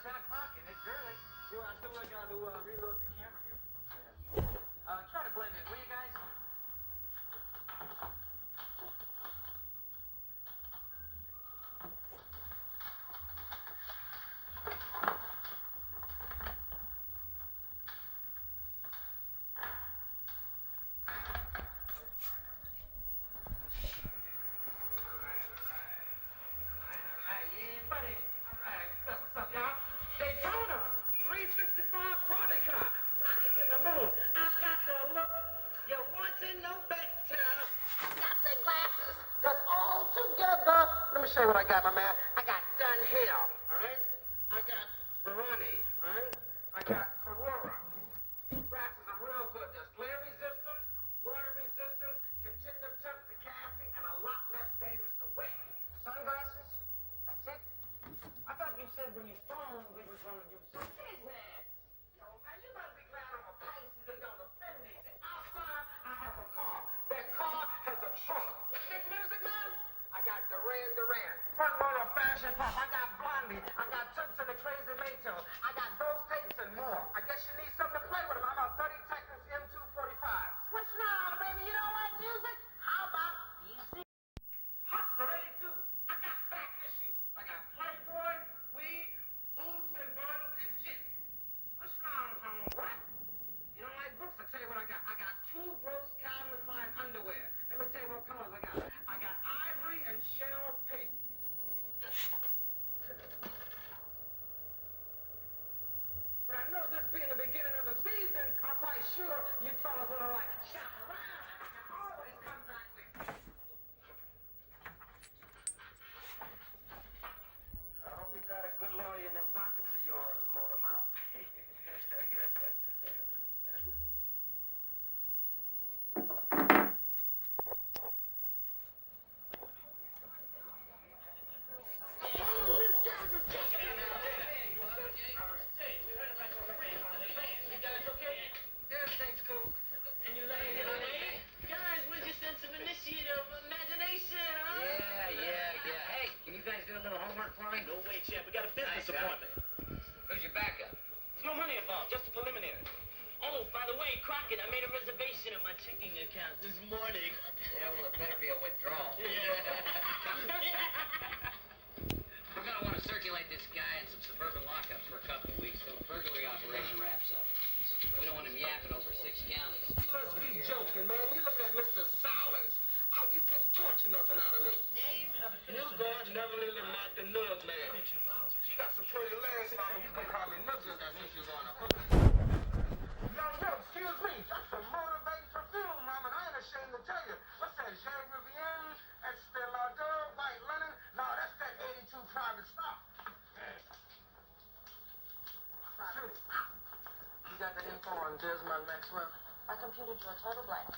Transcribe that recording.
10 o'clock and it's early. I still got to reload the camera here. Try to blend in, will you guys? Let me show you what I got, my man. I got Dunhill, all right? I got Barani, all right? I got Carrera. These glasses are real good. There's glare resistance, water resistance, continued efficacy, and a lot less dangerous to wear. Sunglasses? That's it? I thought you said when you phoned we were going to do some business. Yo, man, you better be glad I'm a Pisces and don't offend these. Outside, I have a car. That car has a trunk. Big music, man? I got Duran. Front row of fashion pop. I got Blondie. I got Toots and the Crazy Mayto. I got those tapes and more. I guess you need something to play with them. How about 30 Texas M245s? What's wrong, baby? You don't like music? How about DC? Hustler 82. I got back issues. I got Playboy, weed, boobs and buns and jit. What's wrong, home? What? You don't like books? I'll tell you what I got. I got 2 gross Calvin Klein underwear. Let me tell you what colors I got. I got ivory and shell pink. But I know this being the beginning of the season, I'm quite sure you fellas want to like shop around. I can always come back to you. I hope you got a good lawyer in them pockets of yours, Motor Mouth. No way, champ. We got a business appointment. Who's your backup? There's no money involved, just a preliminary. Oh, by the way, Crockett, I made a reservation in my checking account this morning. Yeah, well, it better be a withdrawal. We're going to want to circulate this guy in some suburban lockups for a couple of weeks till the burglary operation wraps up. We don't want him yapping over 6 counties. You must be joking, man. You look at Mr. Solins. You can torture nothing out of me. Name? Newgard never really met the Nug man. She got some pretty legs, mama. You can call me Nugget. That's if you're going to put me. Yo, excuse me. That's a motivating perfume, mama. I ain't ashamed to tell you. What's that? Jean Rivienne, Estee Lauder, White Linen? No, that's that 82 private stock. Judy, you got the info on Desmond Maxwell? I computed your total blank.